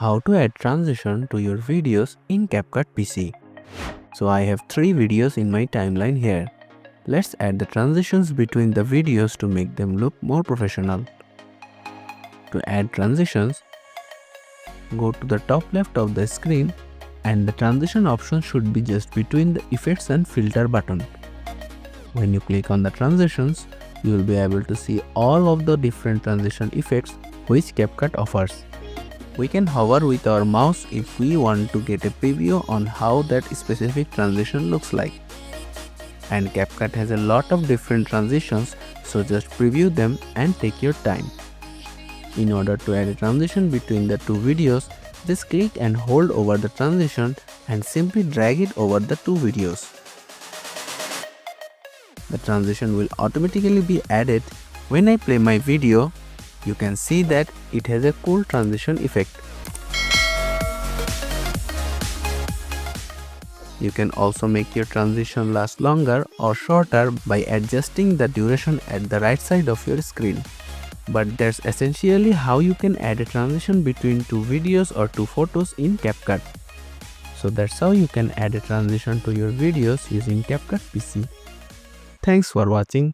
how to add transition to your videos in CapCut PC. So I have 3 videos in my timeline here. Let's add the transitions between the videos to make them look more professional. To add transitions, go to the top left of the screen and the transition option should be just between the effects and filter button. When you click on the transitions, you will be able to see all of the different transition effects which CapCut offers. We can hover with our mouse if we want to get a preview on how that specific transition looks like. And CapCut has a lot of different transitions, so just preview them and take your time. In order to add a transition between the two videos, just click and hold over the transition and simply drag it over the two videos. The transition will automatically be added. When I play my video, you can see that it has a cool transition effect. You can also make your transition last longer or shorter by adjusting the duration at the right side of your screen. But that's essentially how you can add a transition between two videos or two photos in CapCut. So that's how you can add a transition to your videos using CapCut PC. Thanks for watching.